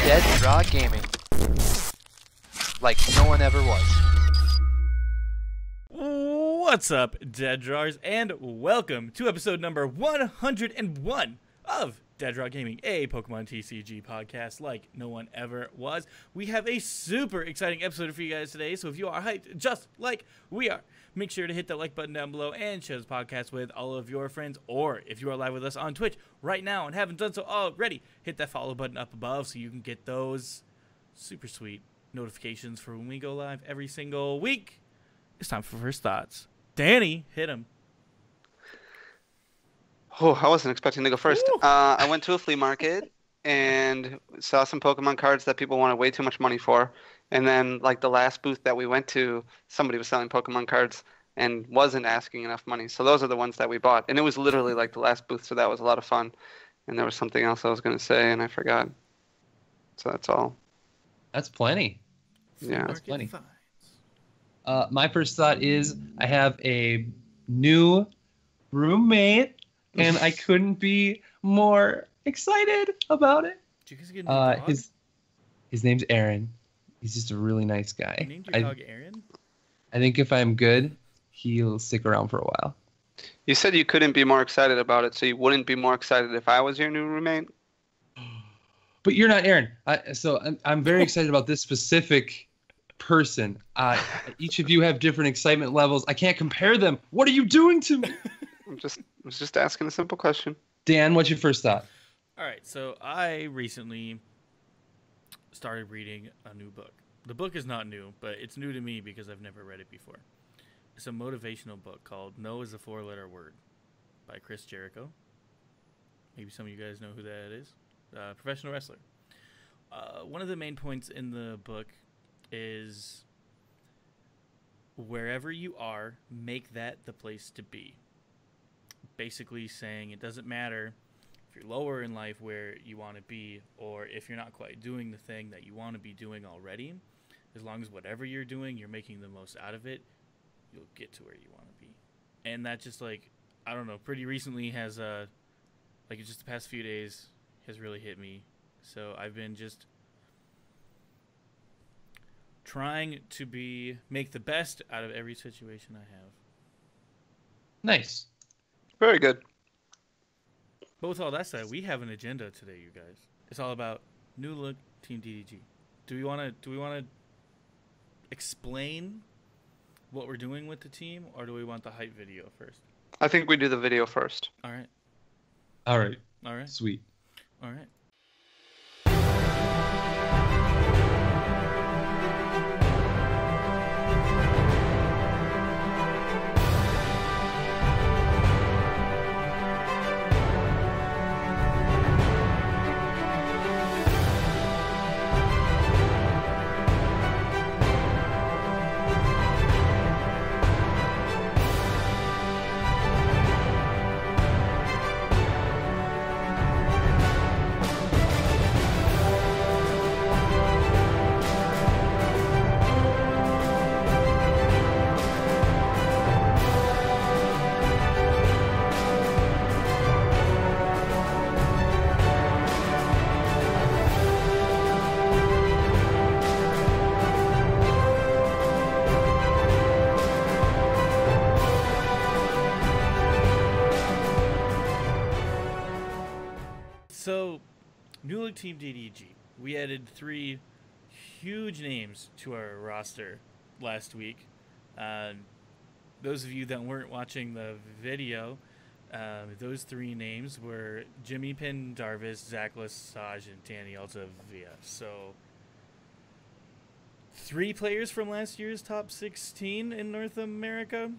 Dead Draw Gaming. Like no one ever was. What's up, Dead Drawers, and welcome to episode number 101 of Dead Draw Gaming, a Pokemon TCG podcast like no one ever was. We have a super exciting episode for you guys today, so if you are hyped just like we are, make sure to hit that like button down below and share this podcast with all of your friends, or if you are live with us on Twitch right now and haven't done so already, hit that follow button up above so you can get those super sweet notifications for when we go live every single week. It's time for First Thoughts. Danny, hit him. Oh, I wasn't expecting to go first. I went to a flea market and saw some Pokemon cards that people wanted way too much money for. And then, like, the last booth that we went to, somebody was selling Pokemon cards and wasn't asking enough money. So those are the ones that we bought. And it was literally, like, the last booth, so that was a lot of fun. And there was something else I was going to say, and I forgot. So that's all. That's plenty. Yeah. That's plenty. My first thought is I have a new roommate, and I couldn't be more excited about it. Did you guys get a new dog? His name's Aaron. He's just a really nice guy. You named your dog Aaron? I think if I'm good, he'll stick around for a while. You said you couldn't be more excited about it, so you wouldn't be more excited if I was your new roommate? But you're not Aaron. So I'm very excited about this specific person. Each of you have different excitement levels. I can't compare them. What are you doing to me? I was just asking a simple question. Dan, what's your first thought? All right, so I recently started reading a new book. The book is not new, but it's new to me because I've never read it before. It's a motivational book called No is a Four-Letter Word by Chris Jericho. Maybe some of you guys know who that is. Professional wrestler. One of the main points in the book is wherever you are, make that the place to be. Basically saying it doesn't matter if you're lower in life where you want to be, or if you're not quite doing the thing that you want to be doing already. As long as whatever you're doing, you're making the most out of it, you'll get to where you want to be. And that just, like, I don't know, pretty recently has, like, just the past few days has really hit me. So I've been just trying to make the best out of every situation I have. Nice. Very good. But with all that said, we have an agenda today, you guys. It's all about new look Team DDG. Do we want to explain what we're doing with the team, or do we want the hype video first? I think we do the video first. All right. All right. All right. Sweet. All right. So, new look Team DDG. We added 3 huge names to our roster last week. Those of you that weren't watching the video, those 3 names were Jimmy Pin, Darvis, Zach Lesage, and Danny Altavia. So, 3 players from last year's top 16 in North America,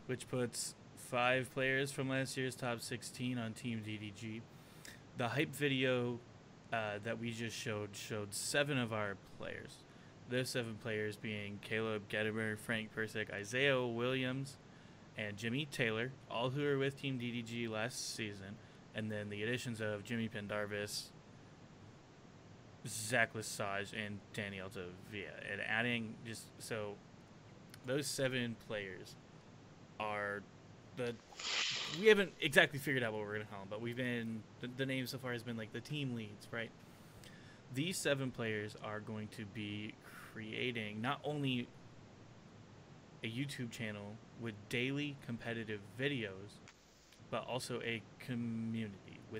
which puts 5 players from last year's top 16 on Team DDG. The hype video that we just showed 7 of our players. Those 7 players being Caleb Gedimer, Frank Persick, Isaiah Williams, and Jimmy Taylor, all who were with Team DDG last season. And then the additions of Jimmy Pendarvis, Zach Lesage, and Danny Altavia. And adding just so those 7 players are we haven't exactly figured out what we're going to call them, but we've been, the name so far has been like the team leads, right? these 7 players are going to be creating not only a YouTube channel with daily competitive videos, but also a community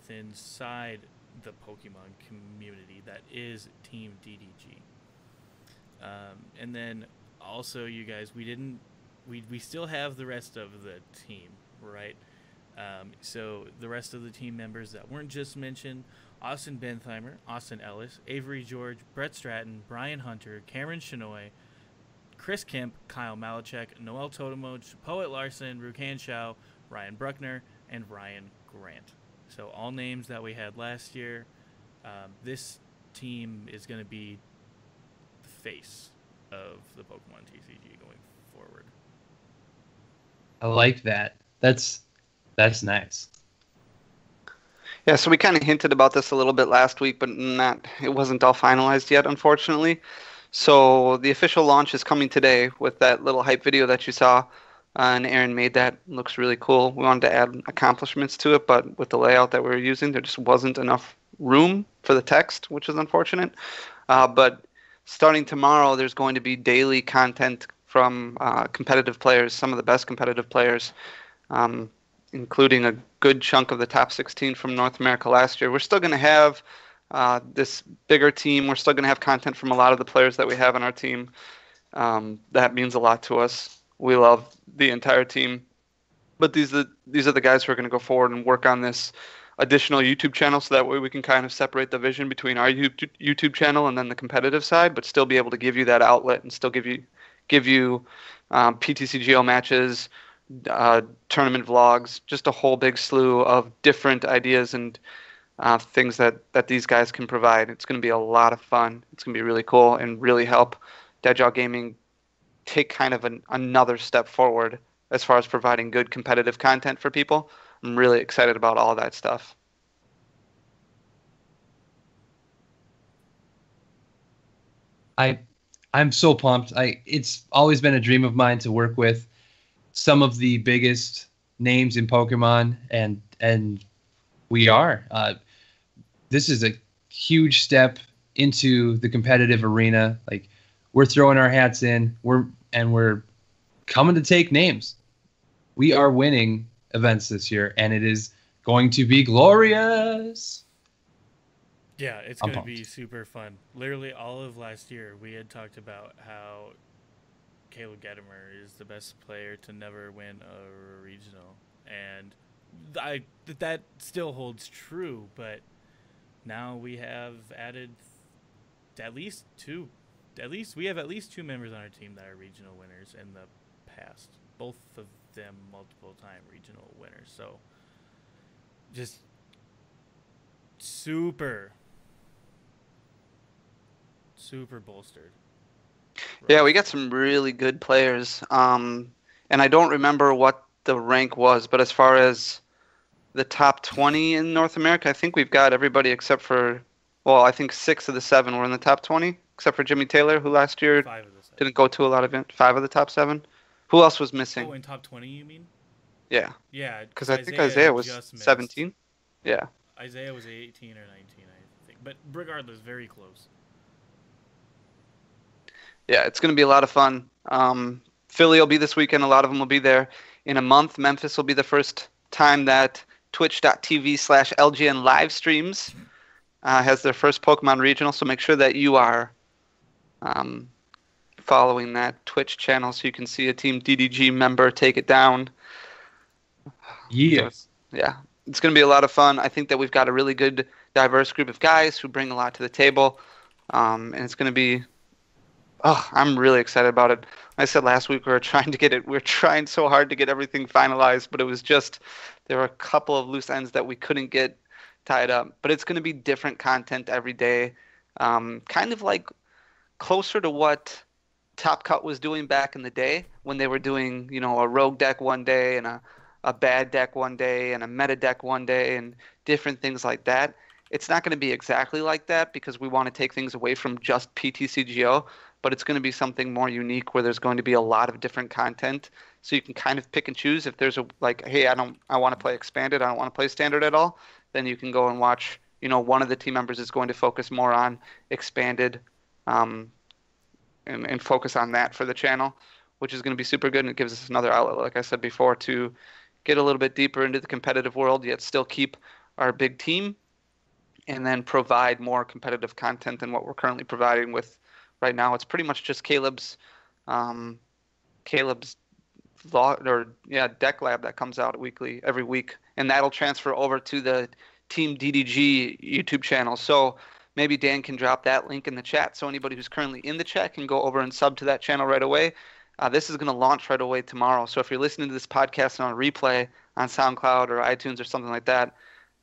inside the Pokemon community that is Team DDG. And then also, you guys, we still have the rest of the team, right? So the rest of the team members that weren't just mentioned: Austin Bentheimer, Austin Ellis, Avery George, Brett Stratton, Brian Hunter, Cameron Shinoy, Kris Kemp, Kyle Malachek, Noel Totemoch, Poet Larson, Rukan Shao, Ryan Bruckner, and Ryan Grant. So all names that we had last year. This team is going to be the face of the Pokemon TCG going forward. I like that. That's nice. Yeah, so we kind of hinted about this a little bit last week, but it wasn't all finalized yet, unfortunately. So the official launch is coming today with that little hype video that you saw, and Aaron made that. Looks really cool. We wanted to add accomplishments to it, but with the layout that we were using, there just wasn't enough room for the text, which is unfortunate. But starting tomorrow, there's going to be daily content from competitive players, some of the best competitive players, including a good chunk of the top 16 from North America last year. We're still going to have this bigger team. We're still going to have content from a lot of the players that we have on our team. That means a lot to us. We love the entire team. But these are the guys who are going to go forward and work on this additional YouTube channel, so that way we can kind of separate the vision between our YouTube channel and then the competitive side, but still be able to give you that outlet and still give you PTCGO matches, tournament vlogs, just a whole big slew of different ideas and things that these guys can provide. It's going to be a lot of fun. It's going to be really cool and really help Deadjaw Gaming take kind of another step forward as far as providing good competitive content for people. I'm really excited about all that stuff. I'm so pumped. It's always been a dream of mine to work with some of the biggest names in Pokemon, and we are. This is a huge step into the competitive arena. Like, we're throwing our hats in. We're coming to take names. We are winning events this year, and it is going to be glorious. Yeah, it's going to be super fun. Literally all of last year, we had talked about how Caleb Gadamer is the best player to never win a regional, and that still holds true. But now we have added we have at least two members on our team that are regional winners in the past. Both of them multiple-time regional winners. So just super bolstered. Yeah, we got some really good players. And I don't remember what the rank was, but as far as the top 20 in North America, I think we've got everybody except for, well, I think 6 of the 7 were in the top 20, except for Jimmy Taylor, who last year didn't go to a lot of events. 5 of the top 7. Who else was missing? Oh, in top 20, you mean? Yeah. Yeah. Because I think Isaiah was 17. Yeah. Isaiah was 18 or 19, I think. But regardless, very close. Yeah, it's going to be a lot of fun. Philly will be this weekend. A lot of them will be there. In a month, Memphis will be the first time that twitch.tv/LGN live streams has their first Pokemon regional. So make sure that you are following that Twitch channel so you can see a Team DDG member take it down. Yeah. So it's going to be a lot of fun. I think that we've got a really good, diverse group of guys who bring a lot to the table. And it's going to be... Oh, I'm really excited about it. I said last week we were trying so hard to get everything finalized, but it was just, there were a couple of loose ends that we couldn't get tied up. But it's going to be different content every day, kind of like closer to what Top Cut was doing back in the day when they were doing, a rogue deck one day and a bad deck one day and a meta deck one day and different things like that. It's not going to be exactly like that because we want to take things away from just PTCGO, but it's going to be something more unique where there's going to be a lot of different content. So you can kind of pick and choose. If there's hey, I want to play expanded, I don't want to play standard at all, then you can go and watch one of the team members is going to focus more on expanded, and focus on that for the channel, which is going to be super good, and it gives us another outlet, like I said before, to get a little bit deeper into the competitive world, yet still keep our big team, and then provide more competitive content than what we're currently providing with right now. It's pretty much just Caleb's vlog, or deck lab that comes out every week, and that'll transfer over to the Team DDG YouTube channel. So maybe Dan can drop that link in the chat, so anybody who's currently in the chat can go over and sub to that channel right away. This is going to launch right away tomorrow. So if you're listening to this podcast on a replay on SoundCloud or iTunes or something like that,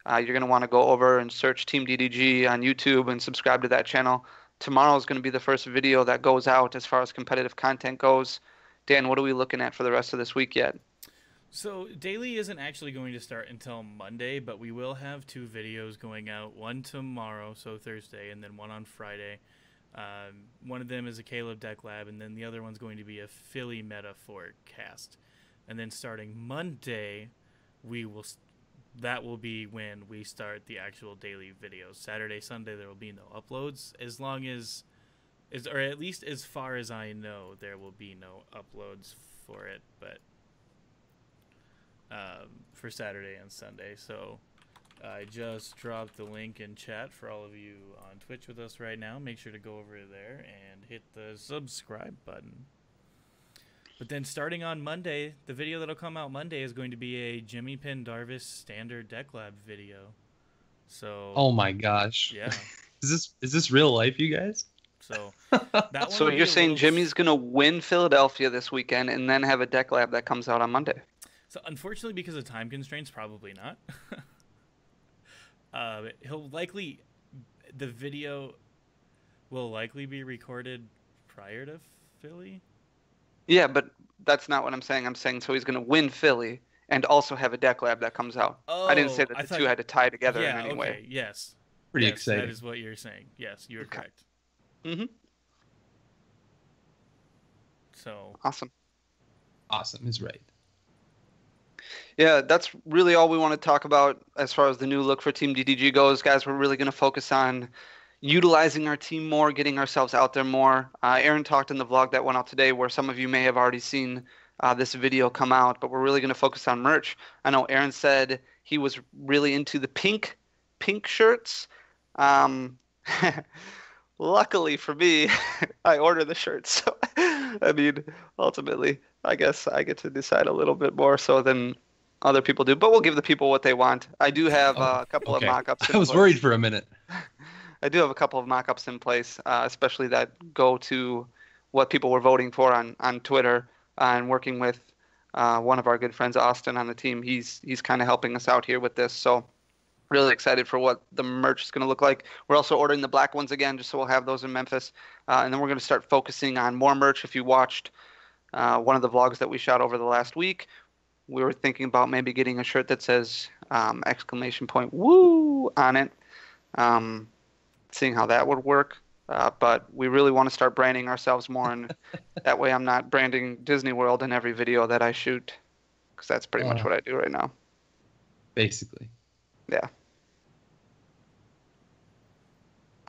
you're going to want to go over and search Team DDG on YouTube and subscribe to that channel. Tomorrow is going to be the first video that goes out as far as competitive content goes. Dan, what are we looking at for the rest of this week yet? So daily isn't actually going to start until Monday, but we will have 2 videos going out, one tomorrow, so Thursday, and then one on Friday. One of them is a Caleb deck lab, and then the other one's going to be a Philly meta forecast. And then starting Monday, that will be when we start the actual daily videos. Saturday, Sunday, there will be no uploads, or at least as far as I know, there will be no uploads for it, but for Saturday and Sunday. So I just dropped the link in chat for all of you on Twitch with us right now. Make sure to go over there and hit the subscribe button. But then starting on Monday, the video that'll come out Monday is going to be a Jimmy Pendarvis standard deck lab video. So Oh my gosh. yeah. Is this real life, you guys? So that one So you're saying Jimmy's going to win Philadelphia this weekend and then have a deck lab that comes out on Monday? So unfortunately, because of time constraints, probably not. The video will likely be recorded prior to Philly. Yeah, but that's not what I'm saying. I'm saying so he's going to win Philly and also have a deck lab that comes out. Oh, I didn't say that the two had to tie together in any way. Yes. Pretty yes, exciting. That is what you're saying. Yes, you're correct. Mm-hmm. So Awesome is right. Yeah, that's really all we want to talk about as far as the new look for Team DDG goes. Guys, we're really going to focus on utilizing our team more, getting ourselves out there more. Aaron talked in the vlog that went out today where some of you may have already seen this video come out, but we're really going to focus on merch. I know Aaron said he was really into the pink shirts. Luckily for me, I order the shirts. So, I mean, ultimately, I guess I get to decide a little bit more so than other people do, but we'll give the people what they want. I do have a couple of mock-ups. I was worried for a minute. I do have a couple of mock-ups in place, especially that go to what people were voting for on Twitter, and working with one of our good friends, Austin, on the team. He's kind of helping us out here with this, so really excited for what the merch is going to look like. We're also ordering the black ones again, just so we'll have those in Memphis, and then we're going to start focusing on more merch. If you watched one of the vlogs that we shot over the last week, we were thinking about maybe getting a shirt that says !woo on it, seeing how that would work. But we really want to start branding ourselves more, and that way I'm not branding Disney World in every video that I shoot, because that's pretty much what I do right now. Basically. Yeah.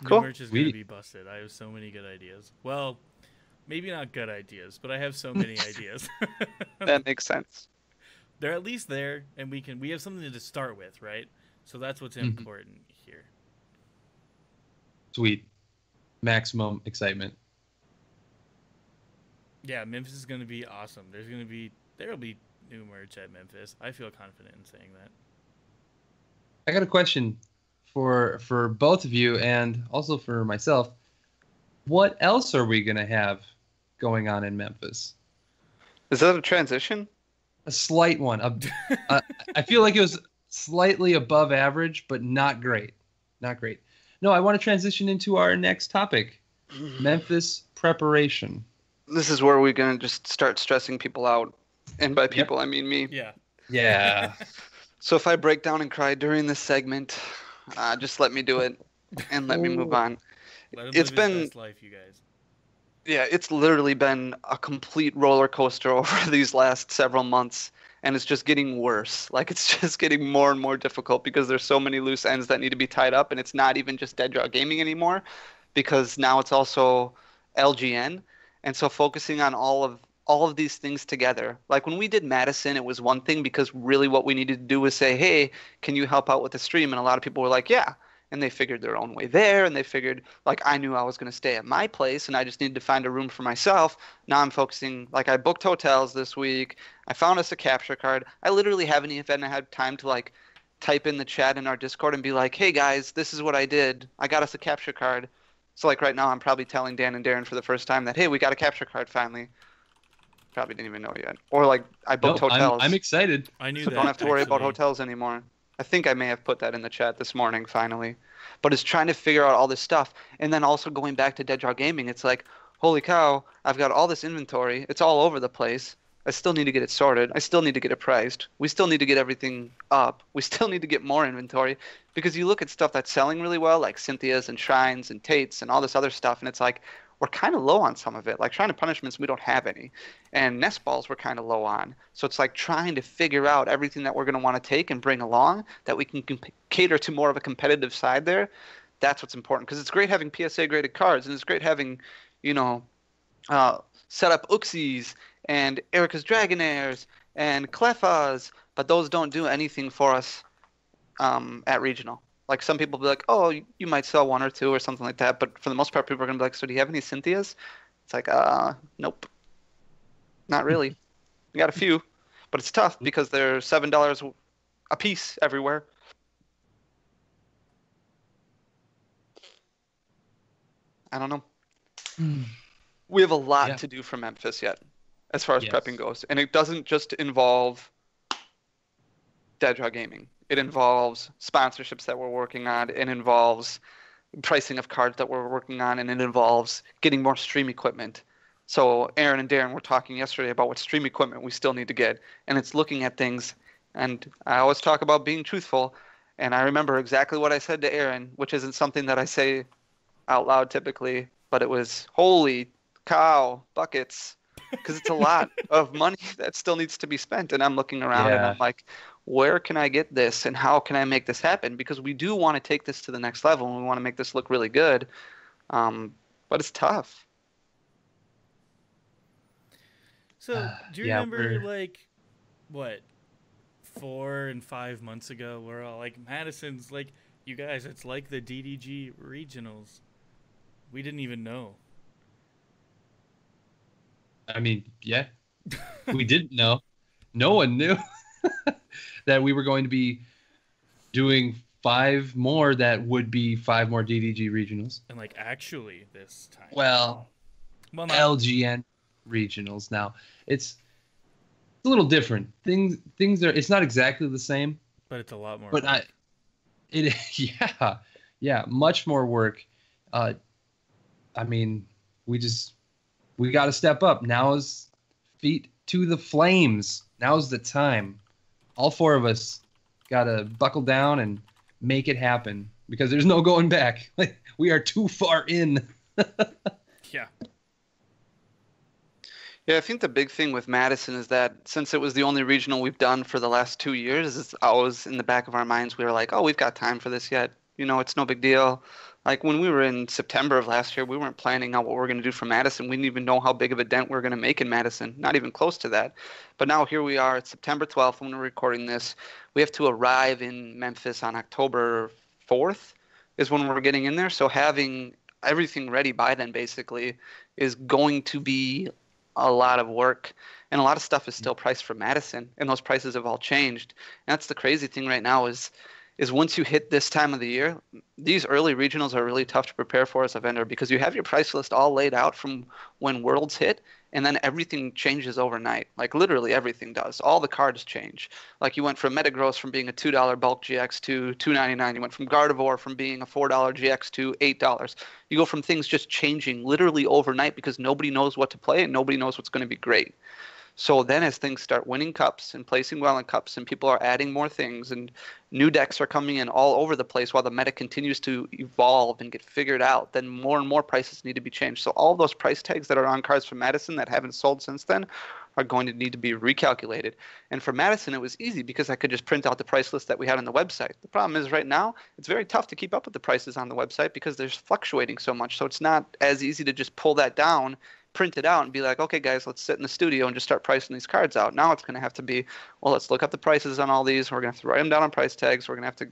Cool. Merch is going to be busted. I have so many good ideas. Well, maybe not good ideas, but I have so many ideas. That makes sense. They're at least there, and we have something to start with, right? So that's what's important here. Sweet. Maximum excitement. Yeah, Memphis is going to be awesome. There will be new merch at Memphis. I feel confident in saying that. I got a question for both of you and also for myself. What else are we going to have going on in Memphis? Is that a transition? A slight one. I feel like it was slightly above average, but not great. Not great. No, I want to transition into our next topic, Memphis preparation. This is where we're going to just start stressing people out. And by people, I mean me. Yeah. Yeah. So if I break down and cry during this segment, just let me do it and let me move on. It's been best life, you guys. Yeah, it's literally been a complete roller coaster over these last several months. and it's just getting worse. Like it's just getting more and more difficult because there's so many loose ends that need to be tied up, and it's not even just Dead Draw Gaming anymore, because now it's also LGN, and so focusing on all of these things together. Like when we did Madison, it was one thing because really what we needed to do was say, hey, can you help out with the stream? And a lot of people were like, yeah. And they figured their own way there, and they figured, like, I knew I was going to stay at my place, and I just needed to find a room for myself. Now I'm focusing, like, I booked hotels this week. I found us a capture card. I literally haven't even had time to, like, type in the chat in our Discord and be like, hey, guys, this is what I did. I got us a capture card. So, like, right now I'm probably telling Dan and Darren for the first time that, hey, we got a capture card finally. Probably didn't even know yet. Or, like, I booked hotels. I'm excited. I knew so that. Don't have to worry about actually. hotels anymore. I think I may have put that in the chat this morning, finally. But it's trying to figure out all this stuff. And then also going back to Dead Draw Gaming, it's like, holy cow, I've got all this inventory. It's all over the place. I still need to get it sorted. I still need to get it priced. We still need to get everything up. We still need to get more inventory. Because you look at stuff that's selling really well, like Cynthia's and Shrines and Tate's and all this other stuff, and it's like, we're kind of low on some of it. Like Shrine of Punishments, we don't have any. And Nest Balls we're kind of low on. So it's like trying to figure out everything that we're going to want to take and bring along that we can cater to more of a competitive side there. That's what's important. Because it's great having PSA graded cards, and it's great having, set up Uxies and Erica's Dragonairs and Clefas, but those don't do anything for us at regional. Like some people be like, oh, you might sell one or two or something like that, but for the most part, people are gonna be like, so do you have any Cynthias? It's like, nope, not really. We got a few, but it's tough because they're $7 a piece everywhere. I don't know. We have a lot to do for Memphis yet, as far as prepping goes, and it doesn't just involve Dead Draw Gaming. It involves sponsorships that we're working on. It involves pricing of cards that we're working on, and it involves getting more stream equipment. So Aaron and Darren were talking yesterday about what stream equipment we still need to get, and it's looking at things. And I always talk about being truthful, and I remember exactly what I said to Aaron, which isn't something that I say out loud typically, but it was, holy cow, buckets, because it's a lot of money that still needs to be spent. And I'm looking around and I'm like, where can I get this and how can I make this happen? Because we do want to take this to the next level and we want to make this look really good. But it's tough. So do you remember like what 4 and 5 months ago we're all like, Madison's like, you guys, it's like the DDG regionals. We didn't even know. I mean, yeah, we didn't know. No one knew that we were going to be doing 5 more that would be 5 more DDG regionals. And like actually this time. Well not LGN regionals now. It's a little different. Things are, it's not exactly the same. But it's a lot more. But much more work. I mean, we got to step up. Now is feet to the flames. Now's the time. All 4 of us got to buckle down and make it happen because there's no going back. Like, we are too far in. Yeah. Yeah, I think the big thing with Madison is that since it was the only regional we've done for the last 2 years, it's always in the back of our minds. We were like, oh, we've got time for this yet. It's no big deal. Like when we were in September of last year, we weren't planning out what we were going to do for Madison. We didn't even know how big of a dent we were going to make in Madison. Not even close to that. But now here we are. It's September 12th when we're recording this. We have to arrive in Memphis on October 4th is when we're getting in there. So having everything ready by then basically is going to be a lot of work. And a lot of stuff is still priced for Madison. And those prices have all changed. And that's the crazy thing right now is once you hit this time of the year, these early regionals are really tough to prepare for as a vendor because you have your price list all laid out from when Worlds hit, and then everything changes overnight. Like literally everything does. All the cards change. Like you went from Metagross from being a $2 bulk GX to $2.99. You went from Gardevoir from being a $4 GX to $8. You go from things just changing literally overnight because nobody knows what to play and nobody knows what's going to be great. So then as things start winning cups and placing well in cups and people are adding more things and new decks are coming in all over the place while the meta continues to evolve and get figured out, then more and more prices need to be changed. So all those price tags that are on cards from Madison that haven't sold since then are going to need to be recalculated. And for Madison, it was easy because I could just print out the price list that we had on the website. The problem is right now, it's very tough to keep up with the prices on the website because they're fluctuating so much. So it's not as easy to just pull that down, print it out, and be like, okay, guys, let's sit in the studio and just start pricing these cards out. Now it's going to have to be, well, let's look up the prices on all these. We're going to have to write them down on price tags. We're going to have to.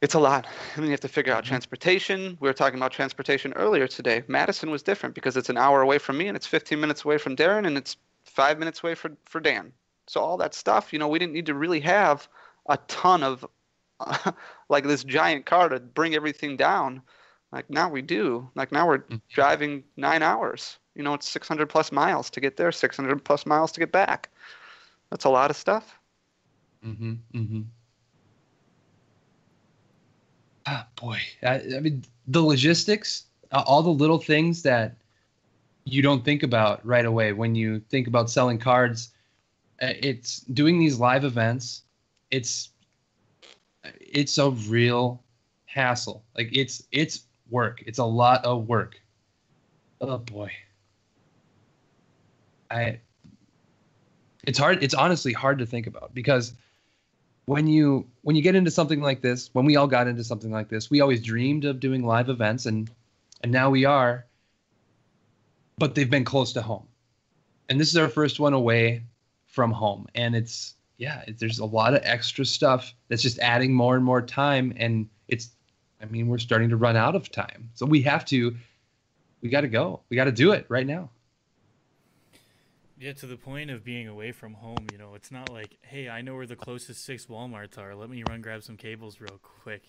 It's a lot. And then you have to figure out transportation. We were talking about transportation earlier today. Madison was different because it's an hour away from me and it's 15 minutes away from Darren and it's 5 minutes away for Dan. So all that stuff, we didn't need to really have a ton of like this giant car to bring everything down. Like now we do. Like now we're driving 9 hours. It's 600 plus miles to get there, 600 plus miles to get back. That's a lot of stuff. Mm-hmm. Mm-hmm. Ah, boy. I mean, the logistics, all the little things that you don't think about right away when you think about selling cards. It's doing these live events. It's a real hassle. Like it's work. It's a lot of work. Oh boy. It's hard. It's honestly hard to think about because when you get into something like this, when we all got into something like this, we always dreamed of doing live events and now we are, but they've been close to home. And this is our first one away from home. And there's a lot of extra stuff that's just adding more and more time. And we're starting to run out of time. So we got to go. We got to do it right now. Yeah, to the point of being away from home, it's not like, hey, I know where the closest 6 Walmarts are. Let me run grab some cables real quick,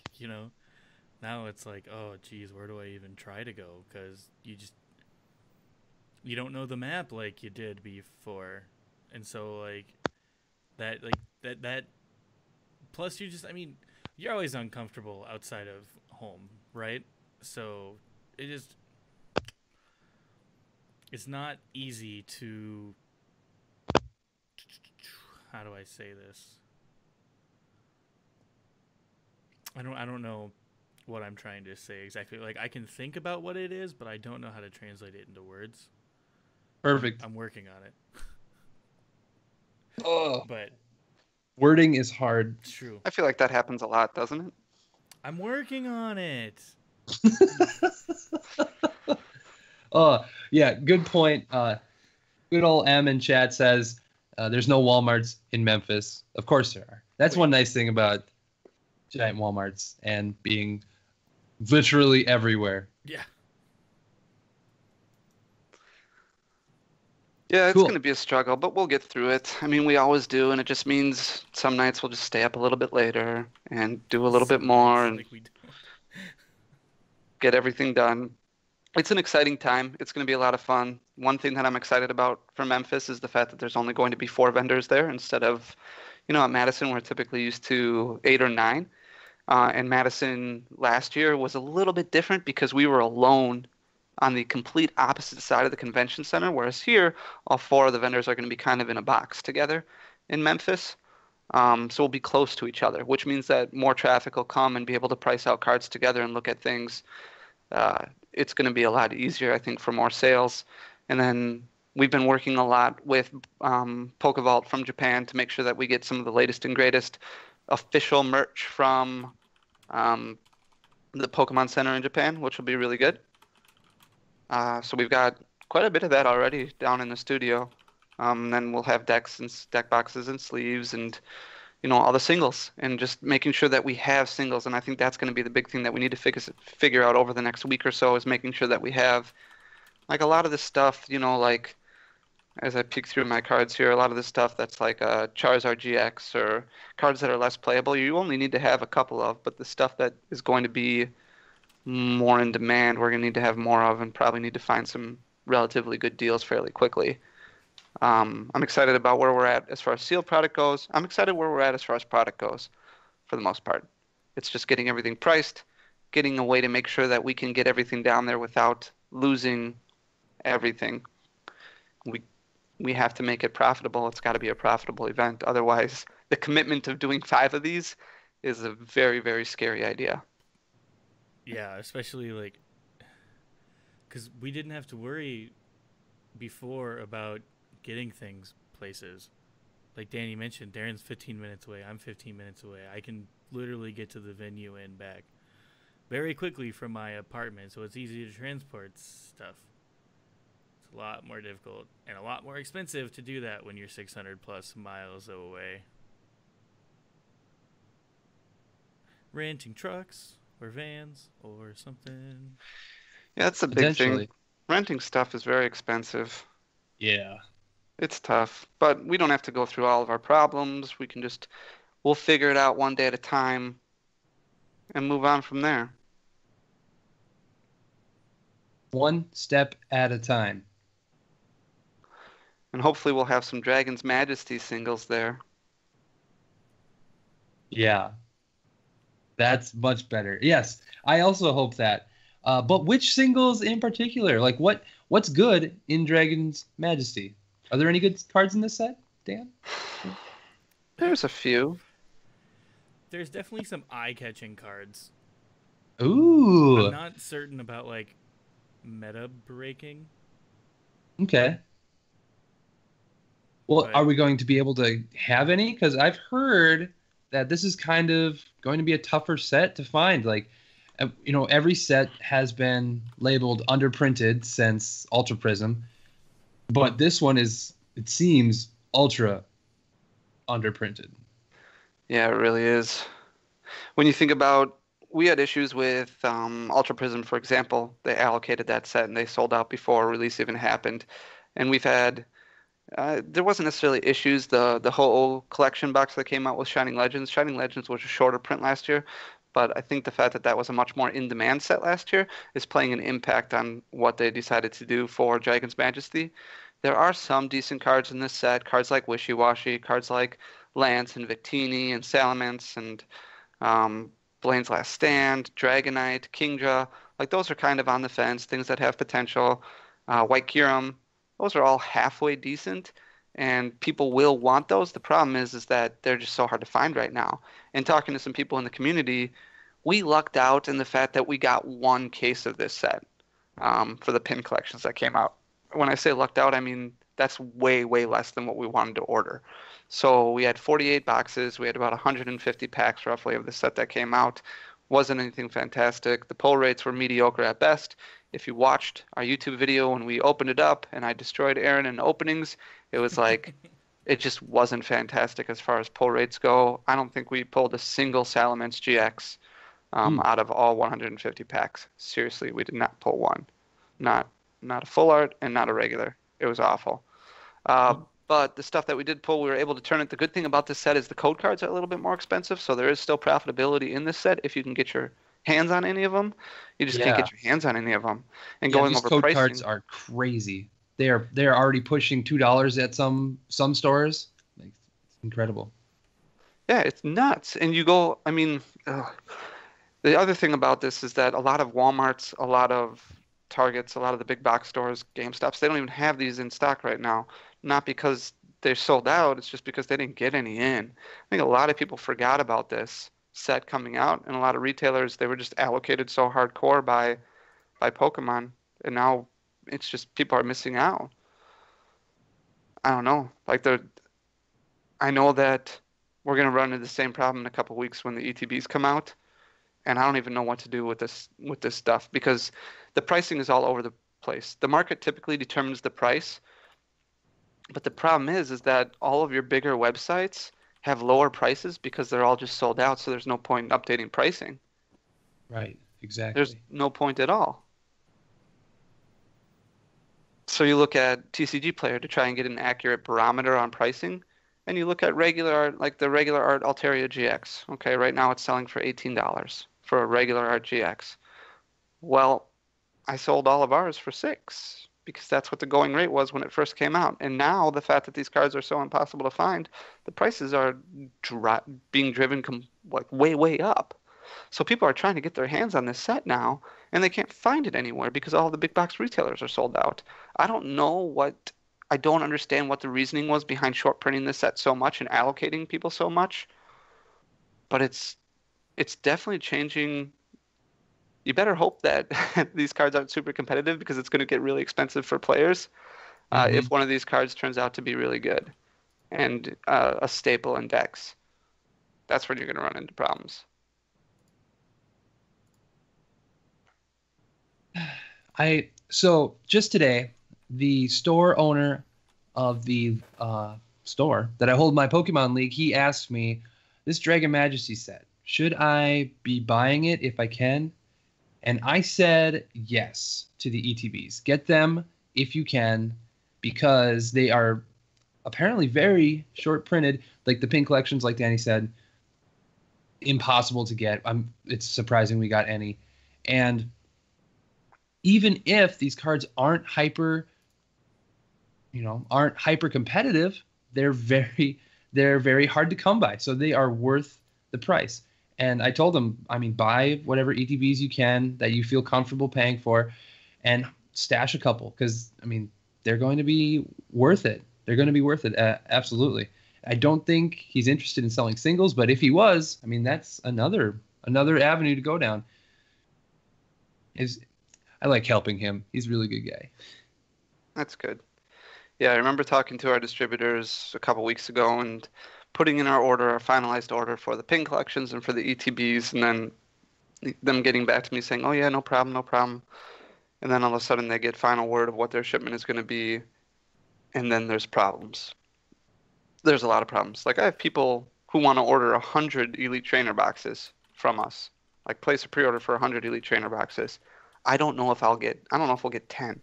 Now it's like, oh, geez, where do I even try to go? Because you don't know the map like you did before. And so, that plus you're always uncomfortable outside of home, right? So it's not easy to, how do I say this? I don't know what I'm trying to say exactly. Like I can think about what it is, but I don't know how to translate it into words. Perfect. I'm working on it. Oh. But wording is hard. It's true. I feel like that happens a lot, doesn't it? I'm working on it. Oh, yeah, good point. Good old M in chat says there's no Walmarts in Memphis. Of course there are. That's one nice thing about giant Walmarts and being literally everywhere. Yeah. Yeah, it's Cool. going to be a struggle, but we'll get through it. We always do, and it just means some nights we'll just stay up a little bit later and do a little bit more and get everything done. It's an exciting time. It's going to be a lot of fun. One thing that I'm excited about for Memphis is the fact that there's only going to be 4 vendors there instead of, at Madison we're typically used to 8 or 9. And Madison last year was a little bit different because we were alone on the complete opposite side of the convention center, whereas here, all 4 of the vendors are going to be kind of in a box together in Memphis. So we'll be close to each other, which means that more traffic will come and be able to price out cards together and look at things. It's going to be a lot easier, I think, for more sales. And then we've been working a lot with PokeVault from Japan to make sure that we get some of the latest and greatest official merch from the Pokemon Center in Japan, which will be really good. So we've got quite a bit of that already down in the studio. Then we'll have decks and deck boxes and sleeves and all the singles and just making sure that we have singles. And I think that's going to be the big thing that we need to figure out over the next week or so is making sure that we have like a lot of this stuff, like as I peek through my cards here, a lot of this stuff that's like Charizard GX or cards that are less playable, you only need to have a couple of, but the stuff that is going to be more in demand, we're going to need to have more of and probably need to find some relatively good deals fairly quickly. I'm excited about where we're at as far as sealed product goes. I'm excited where we're at as far as product goes for the most part. It's just getting everything priced, getting a way to make sure that we can get everything down there without losing everything. we have to make it profitable. It's got to be a profitable event. Otherwise, the commitment of doing 5 of these is a very, very scary idea. Yeah, especially like because we didn't have to worry before about getting things places. Like Danny mentioned, Darren's 15 minutes away. I'm 15 minutes away. I can literally get to the venue and back very quickly from my apartment, so it's easy to transport stuff. It's a lot more difficult and a lot more expensive to do that when you're 600 plus miles away. Renting trucks or vans or something. Yeah, that's a big thing. Renting stuff is very expensive. Yeah. It's tough, but we don't have to go through all of our problems. We'll figure it out one day at a time and move on from there. One step at a time. And hopefully we'll have some Dragon's Majesty singles there. Yeah. That's much better. Yes, I also hope that. But which singles in particular? Like what's good in Dragon's Majesty? Are there any good cards in this set, Dan? There's a few. There's definitely some eye-catching cards. Ooh. I'm not certain about like meta breaking. Okay. Well, But are we going to be able to have any? Because I've heard that this is kind of going to be a tougher set to find. Like, every set has been labeled underprinted since Ultra Prism, but this one is, it seems, ultra underprinted. Yeah, it really is. When you think about, we had issues with Ultra Prism, for example. They allocated that set and they sold out before release even happened. And we've had, there wasn't necessarily issues. The whole collection box that came out with Shining Legends was a shorter print last year. But I think the fact that that was a much more in-demand set last year is playing an impact on what they decided to do for Dragon's Majesty. There are some decent cards in this set, cards like Wishy Washy, cards like Lance and Victini and Salamence and Blaine's Last Stand, Dragonite, Kingdra. Like those are kind of on the fence, things that have potential. White Kyurem, those are all halfway decent, and people will want those. The problem is that they're just so hard to find right now. And talking to some people in the community, we lucked out in the fact that we got one case of this set for the pin collections that came out. When I say lucked out, I mean that's way, way less than what we wanted to order. So we had 48 boxes. We had about 150 packs roughly of the set that came out. Wasn't anything fantastic. The pull rates were mediocre at best. If you watched our YouTube video when we opened it up and I destroyed Aaron in openings, it was like it just wasn't fantastic as far as pull rates go. I don't think we pulled a single Salamence GX out of all 150 packs. Seriously, we did not pull one. Not a full art and not a regular. It was awful. But the stuff that we did pull, we were able to turn it. The good thing about this set is the code cards are a little bit more expensive, so there is still profitability in this set if you can get your hands on any of them. You just can't get your hands on any of them. And going these over code pricing, cards are crazy. They're already pushing $2 at some stores. Like, it's incredible. Yeah, it's nuts. And you go, I mean, the other thing about this is that a lot of Walmarts, a lot of Targets, a lot of the big box stores, GameStops, they don't even have these in stock right now. Not because they're sold out, it's just because they didn't get any in. I think a lot of people forgot about this set coming out, and a lot of retailers, they were just allocated so hardcore by Pokemon, and now it's just people are missing out. I don't know. I know that we're going to run into the same problem in a couple weeks when the ETBs come out, and I don't even know what to do with this stuff because the pricing is all over the place. The market typically determines the price, but the problem is that all of your bigger websites have lower prices because they're all just sold out, so there's no point in updating pricing. Right, exactly. There's no point at all. So you look at TCG Player to try and get an accurate barometer on pricing, and you look at regular art, like the regular art Altaria GX. Okay, right now it's selling for $18 for a regular art GX. Well, I sold all of ours for $6 because that's what the going rate was when it first came out. And now the fact that these cards are so impossible to find, the prices are being driven way, way up. So people are trying to get their hands on this set now, and they can't find it anywhere because all the big box retailers are sold out. I don't know what I don't understand what the reasoning was behind short printing this set so much and allocating people so much. But it's definitely changing. You better hope that these cards aren't super competitive because it's going to get really expensive for players if one of these cards turns out to be really good and a staple in decks. That's when you're going to run into problems. So just today, the store owner of the store that I hold my Pokemon League, he asked me, this Dragon Majesty set, should I be buying it if I can? And I said yes to the ETBs. Get them if you can, because they are apparently very short printed. Like the pink collections, like Danny said, impossible to get. It's surprising we got any. And even if these cards aren't hyper competitive, they're very hard to come by. So they are worth the price. And I told them, buy whatever ETBs you can that you feel comfortable paying for, and stash a couple because they're going to be worth it. They're going to be worth it, absolutely. I don't think he's interested in selling singles, but if he was, that's another avenue to go down. I like helping him. He's a really good guy. That's good. Yeah, I remember talking to our distributors a couple weeks ago and putting in our finalized order for the pink collections and for the ETBs, and then them getting back to me saying, oh yeah, no problem. And then all of a sudden they get final word of what their shipment is going to be, and then there's problems. There's a lot of problems. Like I have people who want to order 100 Elite Trainer boxes from us. Like place a pre-order for 100 Elite Trainer boxes. I don't know if we'll get 10.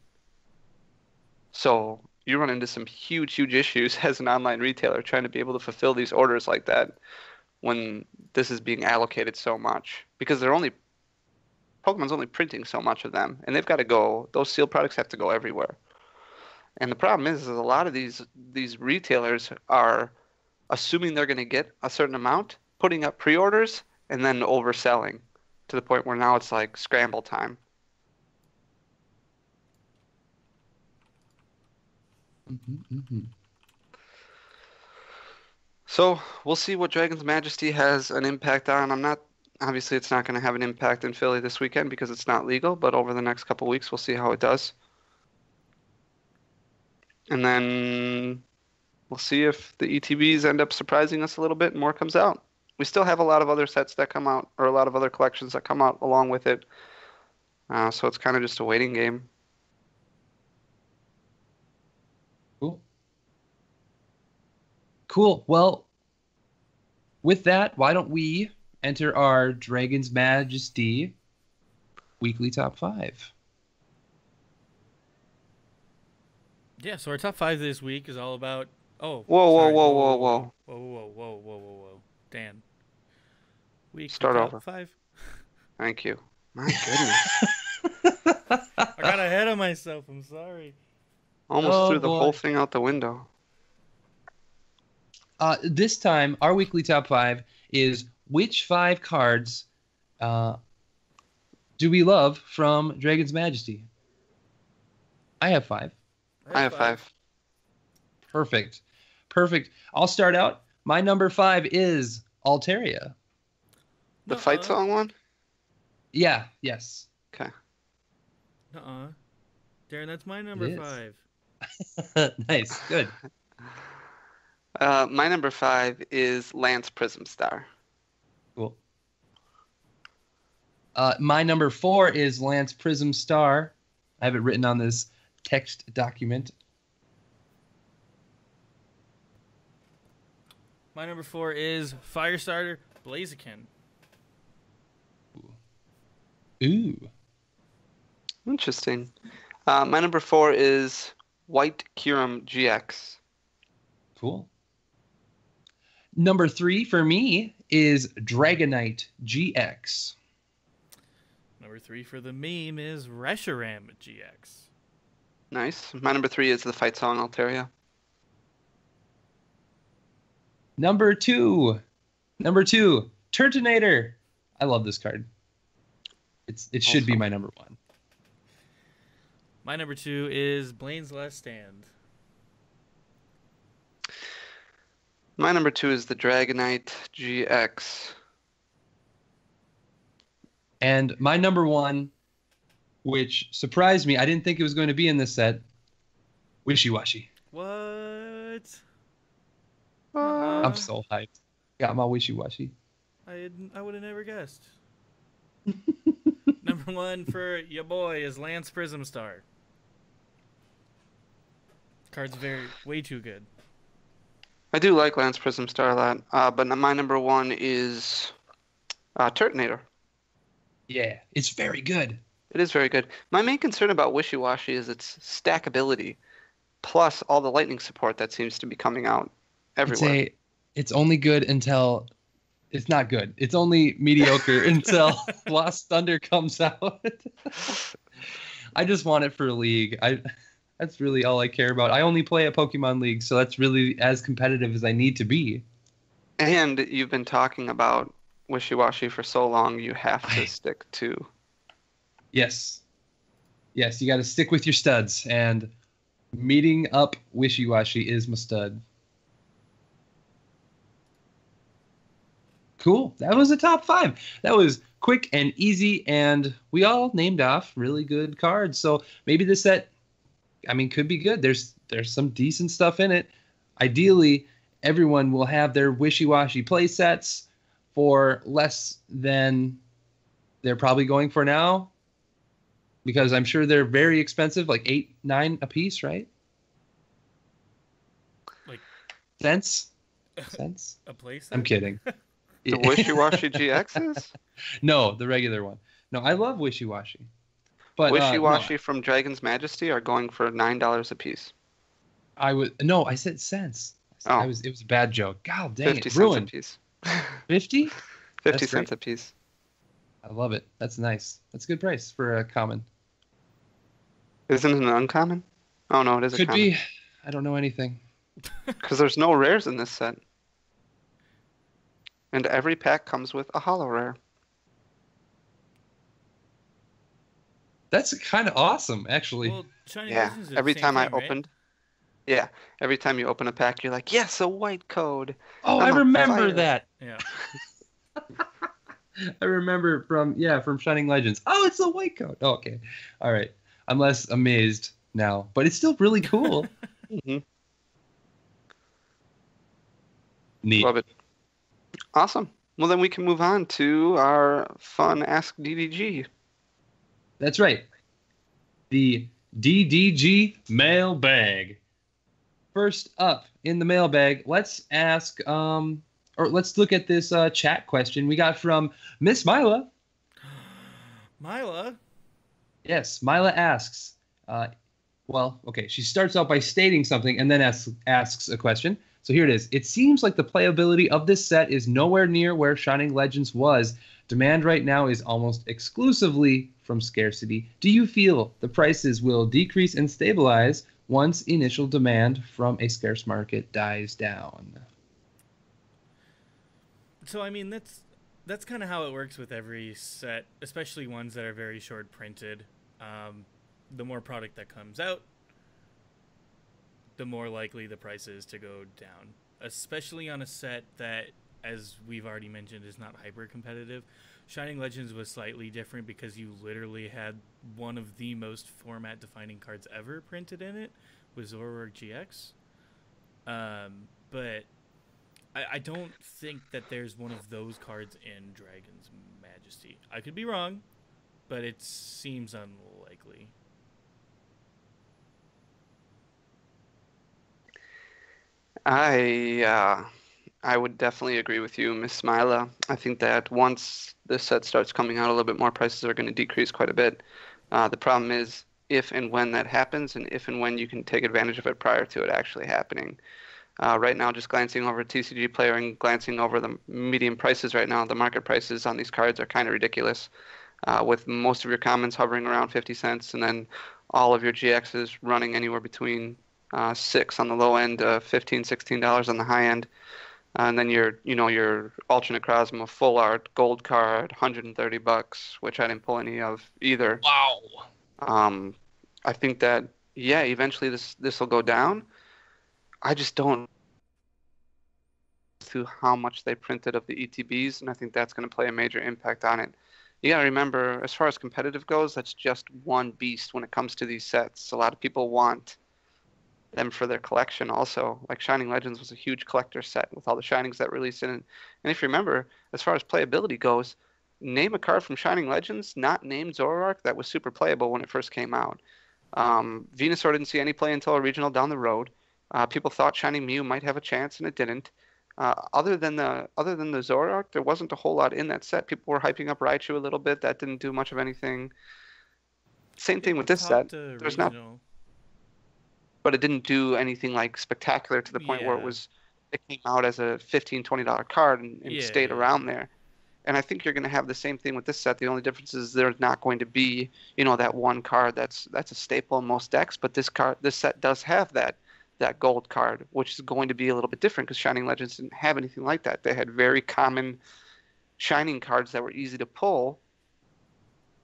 So you run into some huge issues as an online retailer trying to be able to fulfill these orders like that when this is being allocated so much, because Pokemon's only printing so much of them, and they've got to go. Those sealed products have to go everywhere. And the problem is a lot of these retailers are assuming they're going to get a certain amount, putting up pre-orders, and then overselling to the point where now it's like scramble time. So we'll see what Dragon's Majesty has an impact on. Obviously it's not going to have an impact in Philly this weekend because it's not legal, but over the next couple weeks we'll see how it does. And then we'll see if the ETBs end up surprising us a little bit and more comes out. We still have a lot of other sets that come out, or a lot of other collections that come out along with it. So it's kind of just a waiting game. Cool. Well, with that, why don't we enter our Dragon's Majesty weekly top 5? Yeah, so our top 5 this week is all about... Oh, Whoa. Whoa. Dan. Weekly Start top over. 5. Thank you. My goodness. I got ahead of myself. I'm sorry. Almost threw the whole thing out the window. This time, our weekly top 5 is which 5 cards do we love from Dragon's Majesty? I have 5. I have 5. Perfect. I'll start out. My number 5 is Altaria. The fight song one? Yeah, yes. Okay. Darren, that's my number 5. Nice, good. My number 5 is Lance Prism Star. Cool. My number 4 is Lance Prism Star. I have it written on this text document. My number 4 is Firestarter Blaziken. Ooh. Interesting. My number 4 is White Kyurem GX. Cool. Number 3 for me is Dragonite GX. Number 3 for the meme is Reshiram GX. Nice. My number 3 is the fight song Altaria. Number 2, Turtonator. I love this card. It should be my number 1. My number 2 is Blaine's Last Stand. My number 2 is the Dragonite GX. And my number 1, which surprised me, I didn't think it was going to be in this set, Wishy-Washy. What? I'm so hyped. Got my Wishy-Washy. I would have never guessed. Number 1 for your boy is Lance Prism Star. Card's way too good. I do like Lance Prism Star a lot, but my number 1 is Turtonator. Yeah, it's very good. It is very good. My main concern about Wishy-Washy is its stackability, plus all the lightning support that seems to be coming out everywhere. It's only good until it's not good. It's only mediocre until Lost Thunder comes out. I just want it for a league. That's really all I care about. I only play a Pokemon League, so that's really as competitive as I need to be. And you've been talking about Wishy-Washy for so long, you have to stick to. Yes, you got to stick with your studs, and meeting up Wishy-Washy is my stud. Cool. That was a top 5. That was quick and easy, and we all named off really good cards. So maybe this set, could be good. There's some decent stuff in it. Ideally, everyone will have their Wishy-Washy play sets for less than they're probably going for now, because I'm sure they're very expensive, like 8, 9 a piece, right? Like cents? A place? I'm kidding. The Wishy-Washy GXs? No, the regular one. No, I love Wishy-Washy. But Wishy-Washy from Dragon's Majesty are going for $9 a piece. I said cents. Oh. It was a bad joke. God dang 50 it. cents Ruined. a piece. 50? 50 cents a piece. I love it. That's nice. That's a good price for a common. Isn't it an uncommon? Oh, no, it is a common. Could be. I don't know anything. Because there's no rares in this set. And every pack comes with a holo rare. That's kind of awesome, actually. Well, Yeah, every time I opened... Yeah, every time you open a pack, you're like, yes, a white code. Oh, I remember that. Yeah. I remember from Shining Legends. Oh, it's a white code. Oh, okay. All right. I'm less amazed now, but it's still really cool. Mm-hmm. Neat. Love it. Awesome. Well, then we can move on to our fun Ask DDG. That's right. The DDG mailbag. First up in the mailbag, let's ask, or let's look at this chat question we got from Miss Mila. Mila? Yes, Mila asks, she starts out by stating something and then asks a question. So here it is. It seems like the playability of this set is nowhere near where Shining Legends was. Demand right now is almost exclusively from scarcity. Do you feel the prices will decrease and stabilize once initial demand from a scarce market dies down? So, that's kind of how it works with every set, especially ones that are very short printed. The more product that comes out, the more likely the price is to go down, especially on a set that, as we've already mentioned, is not hyper competitive. Shining Legends was slightly different because you literally had one of the most format defining cards ever printed in it with Zoroark GX. But I don't think that there's one of those cards in Dragon's Majesty. I could be wrong, but it seems unlikely. I would definitely agree with you, Miss Smila. I think that once this set starts coming out a little bit more, prices are going to decrease quite a bit. The problem is if and when that happens, and if and when you can take advantage of it prior to it actually happening. Right now, just glancing over TCG Player and glancing over the median prices right now, the market prices on these cards are kind of ridiculous, with most of your commons hovering around 50 cents, and then all of your GXs running anywhere between $6 on the low end, $15, $16 on the high end. And then your alternate Cosmo full art gold card, $130, which I didn't pull any of either. Wow. I think that eventually this will go down. I just don't to how much they printed of the ETBs, and I think that's going to play a major impact on it. You got to remember, as far as competitive goes, that's just one beast when it comes to these sets. A lot of people want them for their collection also. Like Shining Legends was a huge collector set with all the Shinings that released in it. And if you remember, as far as playability goes, name a card from Shining Legends not named Zoroark that was super playable when it first came out. Venusaur didn't see any play until a regional down the road. People thought Shining Mew might have a chance, and it didn't. Other than the Zoroark, there wasn't a whole lot in that set. People were hyping up Raichu a little bit. That didn't do much of anything. Same thing with this set. There's not, but it didn't do anything like spectacular to the point where it came out as a $15, $20 card and stayed around there. And I think you're going to have the same thing with this set. The only difference is there's not going to be, that one card that's a staple in most decks. But this set does have that gold card, which is going to be a little bit different because Shining Legends didn't have anything like that. They had very common Shining cards that were easy to pull,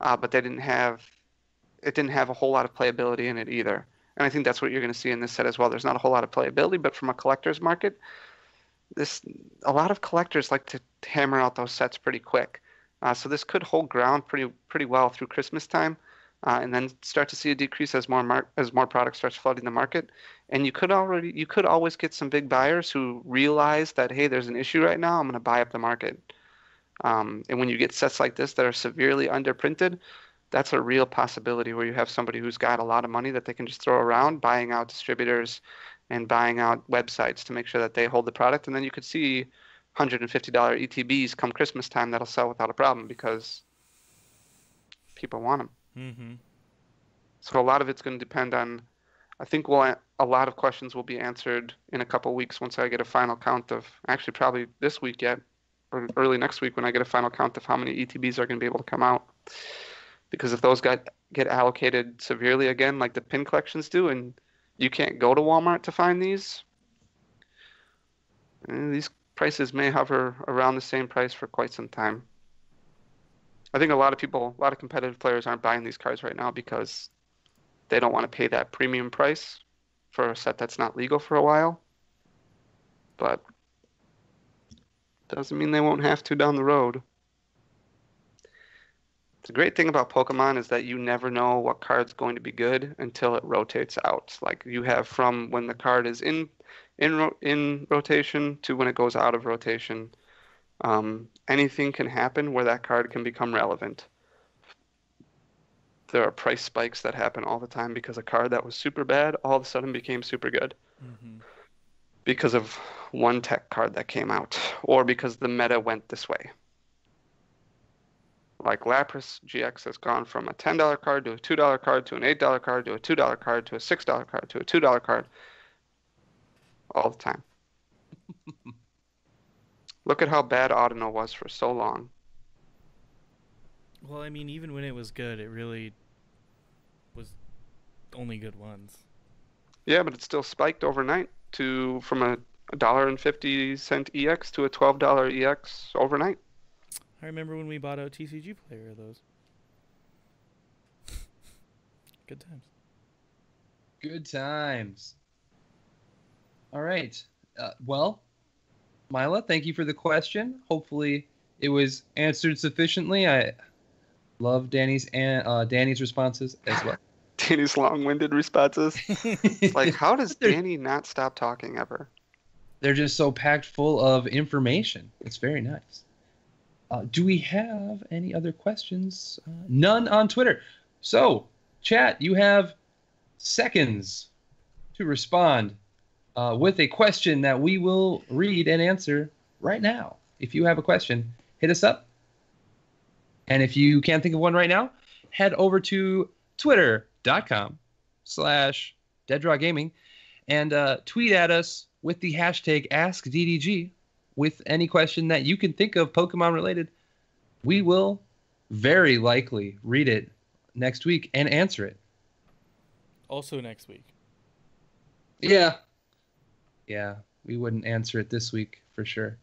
but it didn't have a whole lot of playability in it either. And I think that's what you're going to see in this set as well. There's not a whole lot of playability, but from a collector's market, a lot of collectors like to hammer out those sets pretty quick. So this could hold ground pretty well through Christmas time, and then start to see a decrease as more product starts flooding the market. And you could always get some big buyers who realize that, hey, there's an issue right now, I'm going to buy up the market. And when you get sets like this that are severely underprinted, that's a real possibility where you have somebody who's got a lot of money that they can just throw around, buying out distributors and buying out websites to make sure that they hold the product. And then you could see $150 ETBs come Christmas time that'll sell without a problem because people want them. Mm-hmm. So a lot of it's going to depend on, I think a lot of questions will be answered in a couple weeks once I get a final count of, actually probably this week yet, or early next week when I get a final count of how many ETBs are going to be able to come out. Because if those get allocated severely again, like the pin collections do, and you can't go to Walmart to find these prices may hover around the same price for quite some time. I think a lot of competitive players aren't buying these cards right now because they don't want to pay that premium price for a set that's not legal for a while. But doesn't mean they won't have to down the road. The great thing about Pokemon is that you never know what card's going to be good until it rotates out. Like you have from when the card is in rotation to when it goes out of rotation. Anything can happen where that card can become relevant. There are price spikes that happen all the time because a card that was super bad all of a sudden became super good. Mm-hmm. Because of one tech card that came out, or because the meta went this way. Like Lapras GX has gone from a $10 card to a $2 card to an $8 card to a $2 card to a $6 card to a $2 card all the time. Look at how bad Audino was for so long. Well, I mean, even when it was good, it really was only good ones. Yeah, but it still spiked overnight from a $1.50 EX to a $12 EX overnight. I remember when we bought a TCG player of those. Good times. Good times. All right. Well, Mila, thank you for the question. Hopefully it was answered sufficiently. I love Danny's responses as well. Danny's long-winded responses. Like, how does Danny not stop talking ever? They're just so packed full of information. It's very nice. Do we have any other questions? None on Twitter. So, chat, you have seconds to respond with a question that we will read and answer right now. If you have a question, hit us up. And if you can't think of one right now, head over to twitter.com/DeadDrawGaming and tweet at us with the hashtag AskDDG with any question that you can think of Pokemon related. We will very likely read it next week and answer it. Also next week. Yeah. Yeah, we wouldn't answer it this week for sure.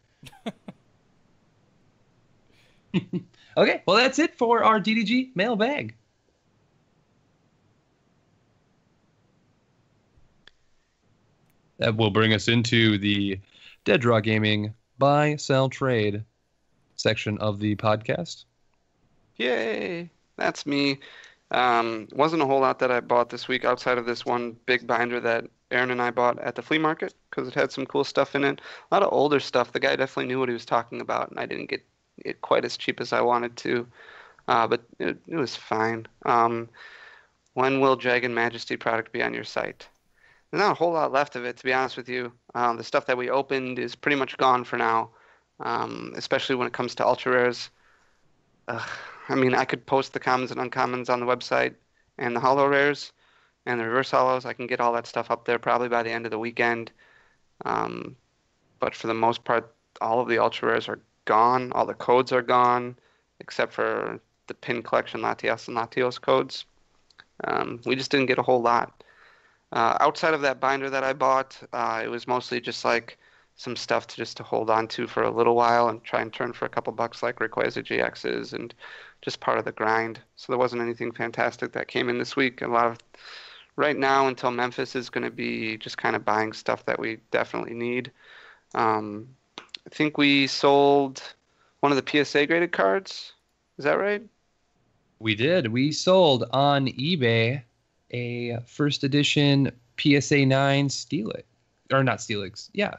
Okay, well, that's it for our DDG mailbag. That will bring us into the Dead Draw Gaming buy, sell, trade section of the podcast. Yay! That's me. Wasn't a whole lot that I bought this week outside of this one big binder that Aaron and I bought at the flea market because it had some cool stuff in it. A lot of older stuff. The guy definitely knew what he was talking about, and I didn't get it quite as cheap as I wanted to, but it was fine. When will Dragon Majesty product be on your site? There's not a whole lot left of it, to be honest with you. The stuff that we opened is pretty much gone for now, especially when it comes to ultra rares. I mean, I could post the commons and uncommons on the website and the holo rares and the reverse holos. I can get all that stuff up there probably by the end of the weekend. But for the most part, all of the ultra rares are gone. All the codes are gone, except for the pin collection Latias and Latios codes. We just didn't get a whole lot. Outside of that binder that I bought, it was mostly just like some stuff to hold on to for a little while and try and turn for a couple bucks, like Rayquaza GXs and just part of the grind. So there wasn't anything fantastic that came in this week. A lot of right now until Memphis is going to be just kind of buying stuff that we definitely need. I think we sold one of the PSA graded cards. Is that right? We did. We sold on eBay a first edition PSA 9 Steelix. Or not Steelix. Yeah.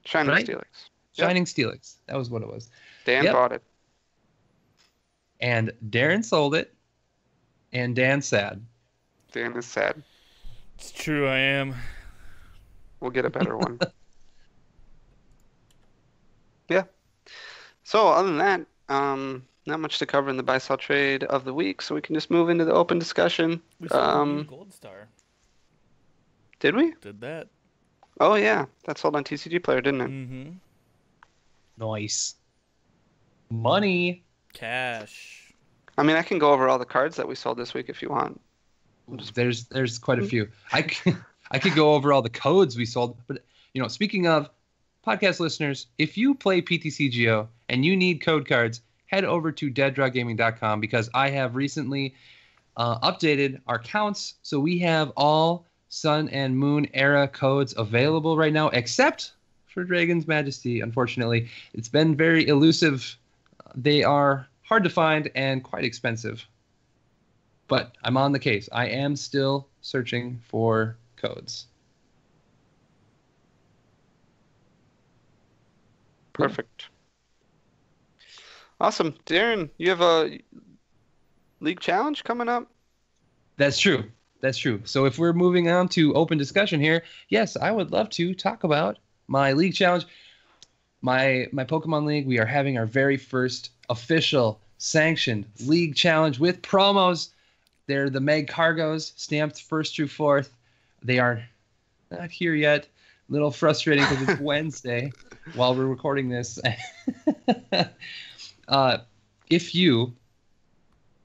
Shining right? Steelix. Shining Steelix. That was what it was. Dan bought it. And Darren sold it. And Dan's sad. Dan is sad. It's true, I am. We'll get a better one. Yeah. So other than that, not much to cover in the buy-sell trade of the week, so we can just move into the open discussion. We sold a Gold Star. Did we? Did that. Oh, yeah. That sold on TCG Player, didn't it? Mm-hmm. Nice. Money. Cash. I mean, I can go over all the cards that we sold this week if you want. There's quite a few. I could go over all the codes we sold, but speaking of podcast listeners, if you play PTCGO and you need code cards, head over to deaddrawgaming.com because I have recently updated our counts, so we have all Sun and Moon era codes available right now, except for Dragon's Majesty. Unfortunately, it's been very elusive. They are hard to find and quite expensive. But I'm on the case. I am still searching for codes. Perfect. Awesome. Darren, you have a league challenge coming up? That's true. That's true. So if we're moving on to open discussion here, yes, I would love to talk about my league challenge. My Pokemon League, we are having our very first official sanctioned league challenge with promos. They're the Meg Cargos, stamped 1st through 4th. They are not here yet. A little frustrating because it's Wednesday while we're recording this. If you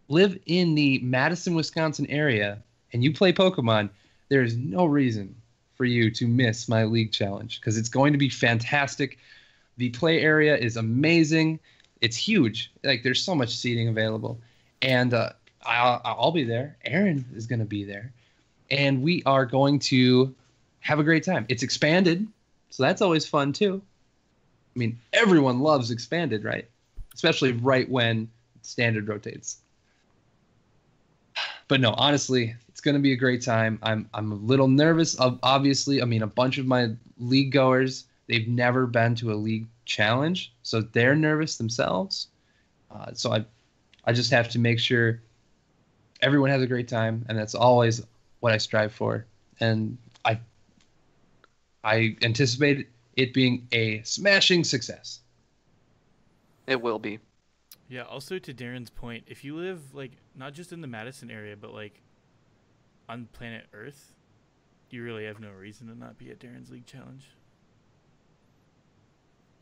live in the Madison, Wisconsin area and you play Pokemon, there is no reason for you to miss my league challenge because it's going to be fantastic. The play area is amazing. It's huge. Like, there's so much seating available. And I'll be there. Aaron is going to be there. And we are going to have a great time. It's expanded, so that's always fun, too. I mean, everyone loves expanded, right? Especially right when standard rotates. But no, honestly, it's going to be a great time. I'm a little nervous. Obviously, I mean, a bunch of my league goers, they've never been to a league challenge, so they're nervous themselves. So I just have to make sure everyone has a great time, and that's always what I strive for. And I anticipate it being a smashing success. It will be. Yeah, also to Darren's point, if you live, like, not just in the Madison area, but, like, on planet Earth, you really have no reason to not be at Darren's League Challenge.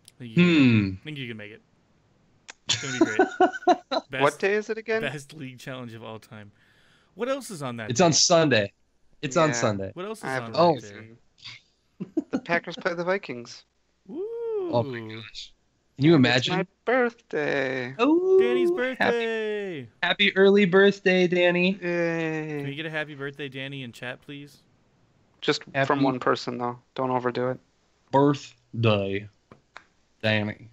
I think you can make it. It's going to be great. What day is it again? Best League Challenge of all time. What else is on that It's day? on Sunday. It's on Sunday. What else is I on haven't that day? The Packers play the Vikings. Woo! Oh my gosh. Can you imagine? It's my birthday. Oh, Danny's birthday! Happy early birthday, Danny. Yay. Can we get a happy birthday, Danny, in chat, please? Just Happy from one person, though. Don't overdo it. Birthday. Danny.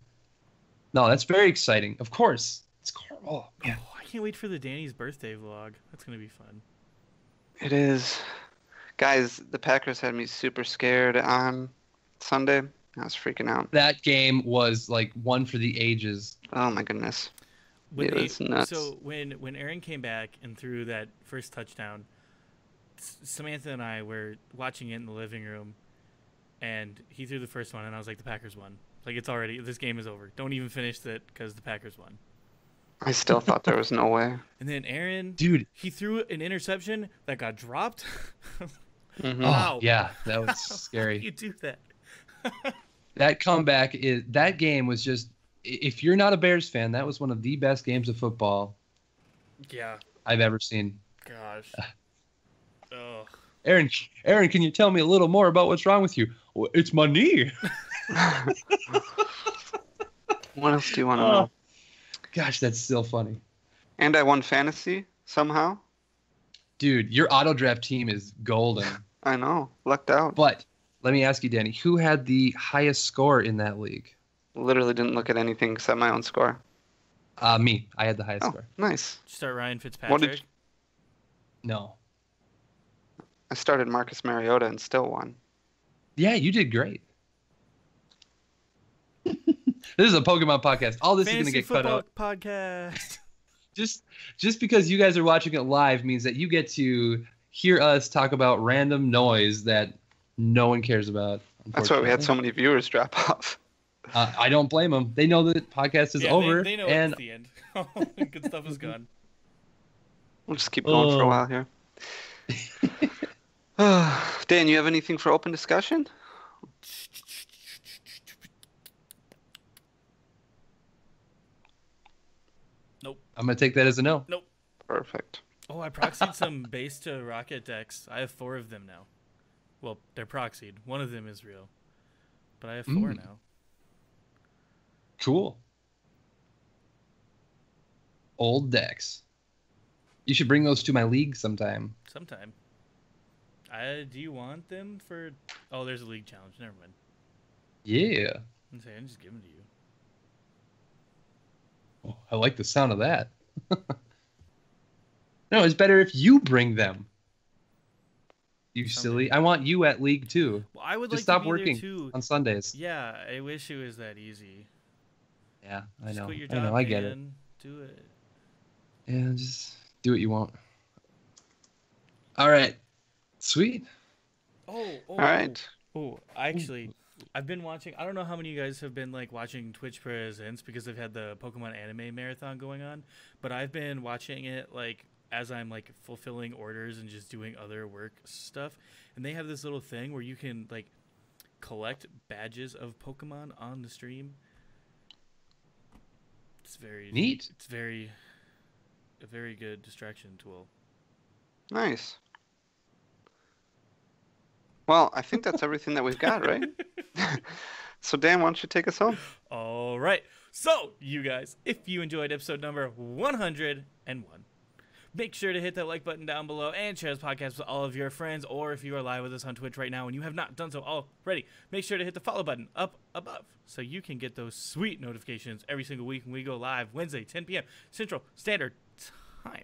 No, that's very exciting. Of course. It's Karl. Oh, man. Oh, I can't wait for the Danny's birthday vlog. That's going to be fun. It is. Guys, the Packers had me super scared on Sunday. I was freaking out. That game was like one for the ages. Oh my goodness. It was nuts. So when Aaron came back and threw that first touchdown, Samantha and I were watching it in the living room, and he threw the first one, and I was like, the Packers won. Like, it's already, this game is over. Don't even finish it because the Packers won. I still thought there was no way. And then Aaron, dude, he threw an interception that got dropped. Mm-hmm. Wow. Oh, yeah, that was scary. How do you do that? That comeback that game was just, if you're not a Bears fan, that was one of the best games of football Yeah. I've ever seen. Gosh. Oh. Aaron, can you tell me a little more about what's wrong with you? Well, it's my knee. What else do you want to know? Gosh, that's still funny. And I won fantasy somehow. Dude, your auto draft team is golden. I know. Lucked out. But let me ask you, Danny, who had the highest score in that league? Literally didn't look at anything except my own score. Me. I had the highest Oh, score. nice. Did you start Ryan Fitzpatrick? What did No. I started Marcus Mariota and still won. Yeah, you did great. This is a Pokemon podcast. All this Fantasy is going to get cut out. podcast. Just because you guys are watching it live means that you get to hear us talk about random noise that no one cares about. That's why we had so many viewers drop off. I don't blame them. They know the podcast is over. They know and it's the end. Good stuff is gone. We'll just keep going for a while here. Dan, you have anything for open discussion? Nope. I'm going to take that as a no. Nope. Perfect. Oh, I proxied some base to rocket decks. I have 4 of them now. Well, they're proxied. One of them is real. But I have 4 now. Cool. Old decks. You should bring those to my league sometime. Sometime. Do you want them for... Oh, there's a league challenge. Never mind. Yeah. I'm just giving them to you. Oh, I like the sound of that. No, it's better if you bring them. You silly. I want you at league too. Well, I would Just like stop to be working there too. on Sundays. Yeah, I wish it was that easy. Yeah, I Just know. quit your I job, know. I get it. man. Do it. Yeah, just do what you want. All right. Sweet. Oh. All right. Oh, actually, I've been watching. I don't know how many of you guys have been like watching Twitch Presents because they've had the Pokemon anime marathon going on, but I've been watching it like as I'm like fulfilling orders and just doing other work stuff. And they have this little thing where you can like collect badges of Pokemon on the stream. It's very neat. It's a very good distraction tool. Nice. Well, I think that's everything that we've got, right? So, Dan, why don't you take us home? All right. So, you guys, if you enjoyed episode number 101, make sure to hit that like button down below and share this podcast with all of your friends. Or if you are live with us on Twitch right now and you have not done so already, make sure to hit the follow button up above so you can get those sweet notifications every single week when we go live Wednesday, 10 p.m. Central Standard Time.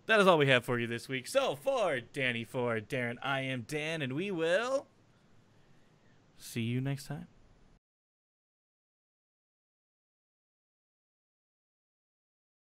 That is all we have for you this week. So for Danny, for Darren, I am Dan, and we will see you next time.